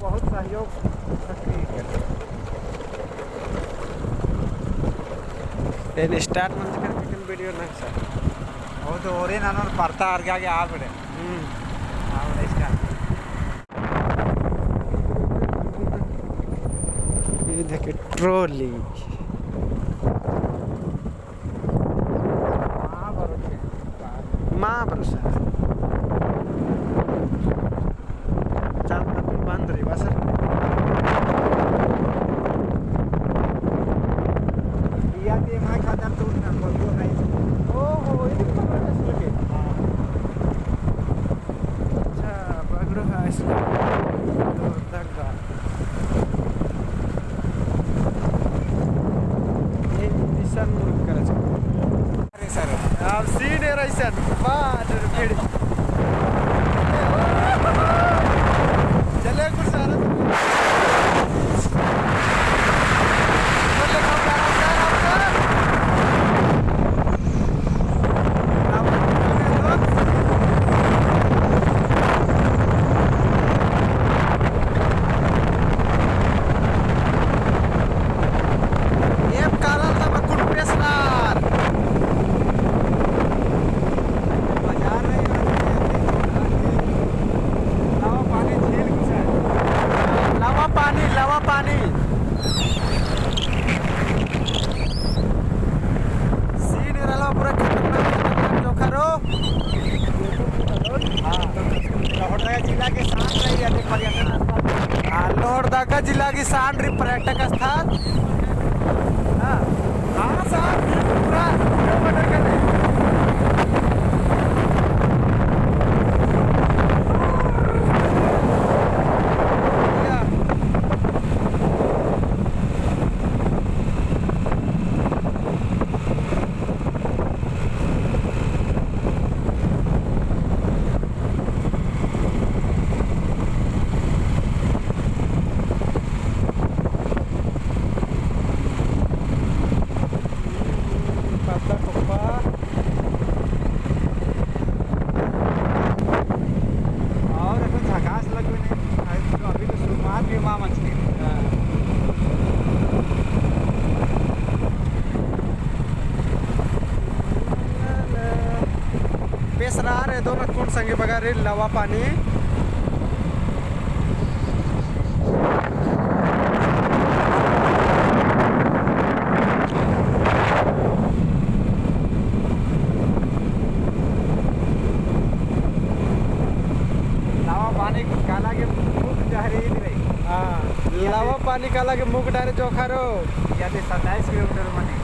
बहुत सहयोग सक्रिय ಏನು ಸ್ಟಾರ್ಟ್ ಮಾಡ್ಕೊಂಡು ವಿಡಿಯೋ ನಾಕ್ ಸರ್ ಹೌದು ಅವರೇ ನಾನು ಬರ್ತಾ ಅರ್ಗಾಗೆ ಆಗ್ಬಿಡೆ ಆಗ್ಬಿಡೆ ಇಷ್ಟ ಇದಕ್ಕೆ ಟ್ರೋಲಿ ಮಾ ಬರು ಸರ್ ಚಾಂದ್ರಪುರ ಬಂದ್ರಿ ಬಾ ಸರ್ बियाते माय खातर तो ना बोलो है ಓಹೋ ಇದು ಬಗ್ಲಕ್ಕೆ अच्छा बगड़ो है इसका तो तक ये दिशा मुरुक करे अरे सर अब सीन है रईसन बात फिर चले कुछ सारा लोहरदगा जिला की सांड्री पर्यटक स्थल हाँ सर पूरा बेसरार है दोनों कौन संगे बगा रे लवा पानी लावा पानी काला के मुख डहरे रे हाँ लवा पानी काला के मुख डारे चोखा रो या 27 kilometre Mane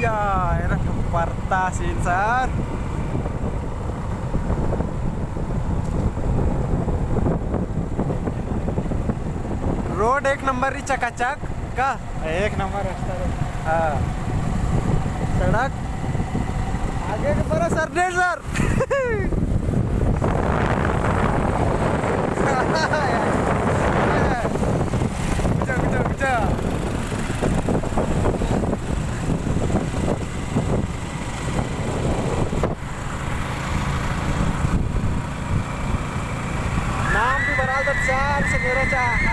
Iya, enak partasin sar. Road एक नंबर ही चकाचक का। एक नंबर रास्ता है। हाँ, सड़क आगे के पर सर डेढ़ सर। कुचा कुचा कुचा। नाम भी बना दो चार से मेरा चाह।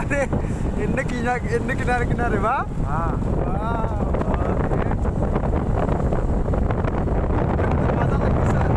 अरे इन्ने किनारे किनारे वाह। हाँ मजा लगी सर।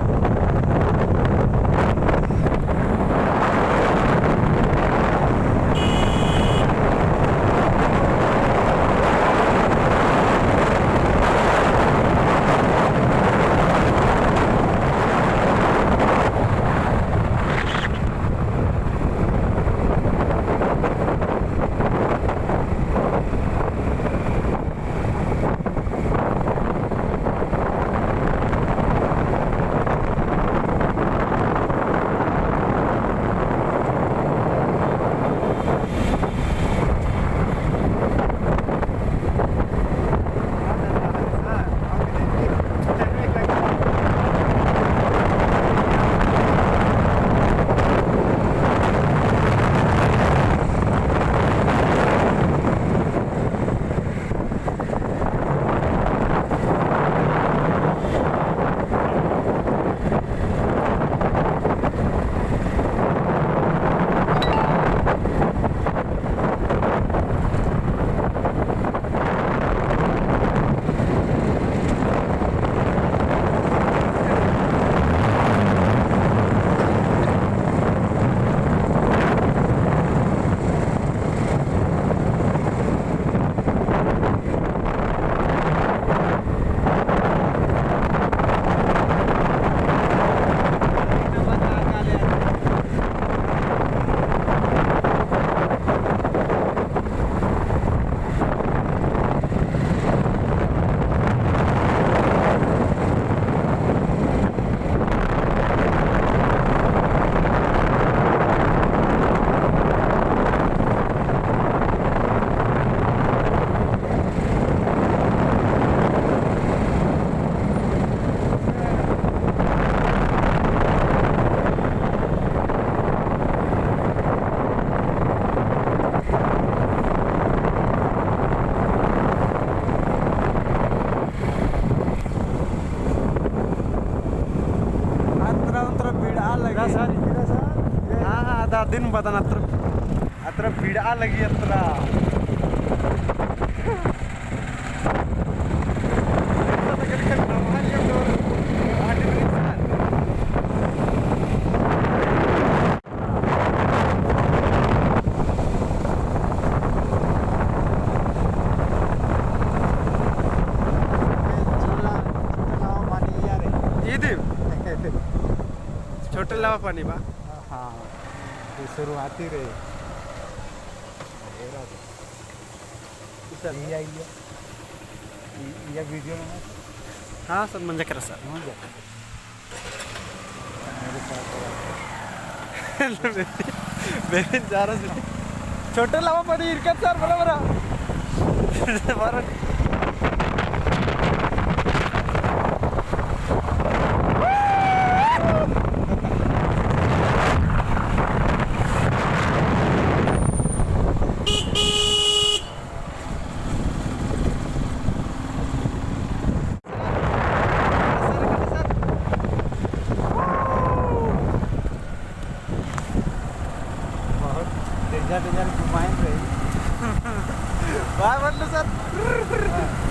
दिन बदन अत्र पीड़ा लगी अत्र छोटे लावा पाणी बा हाँ ते सुरुवाती रे या वीडियो में हाँ सर म्हणजे करा सर मेरे जा रहा छोटे लावा पाणी इरकत सर बरोबर बरं डेंजर घुमाएं रही काय म्हटलं सर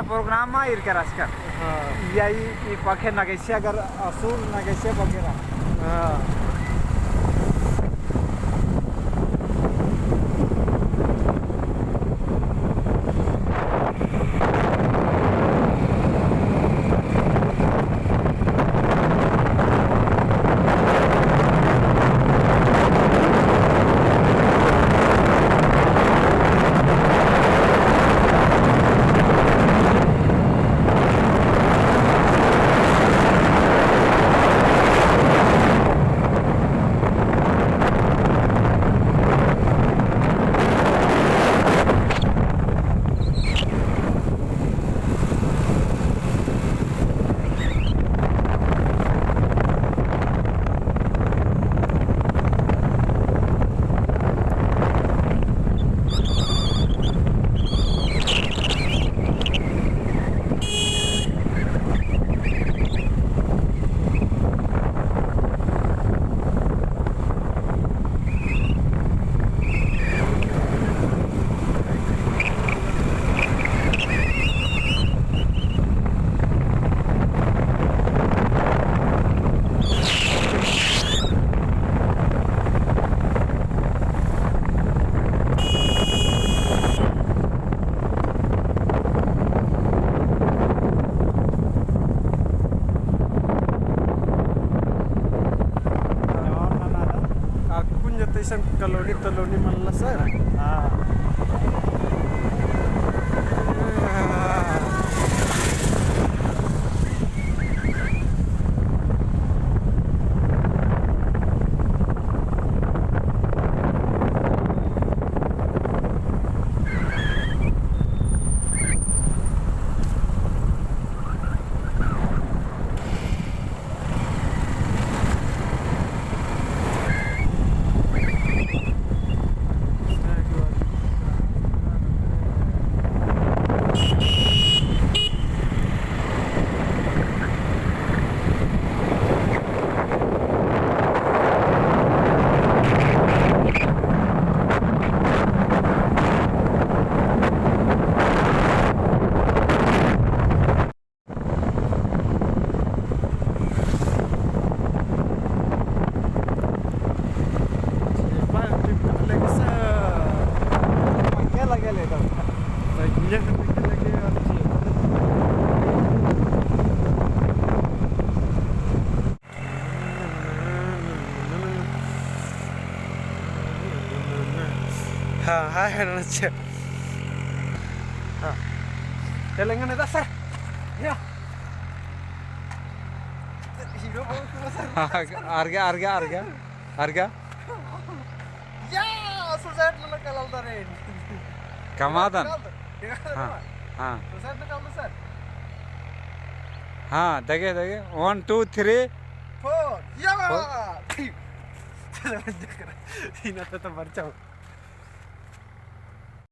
प्रोग्राम इरकर अस्कर यही पखे नगेशे अगर असूल नगेशे वगैरह कलोनी म्हणला सर आहे ना. तेलंगणा सर या हिरो अर्घ्या अर्घ्या अर्घ्या अर्घ्या या सुसाइड न कळलं रे कमादन हां हां सुसाइड न कळलं सर हां दगे दगे 1 2 3 4 या चलो बंद करा. 3 आता तर मर जाऊ.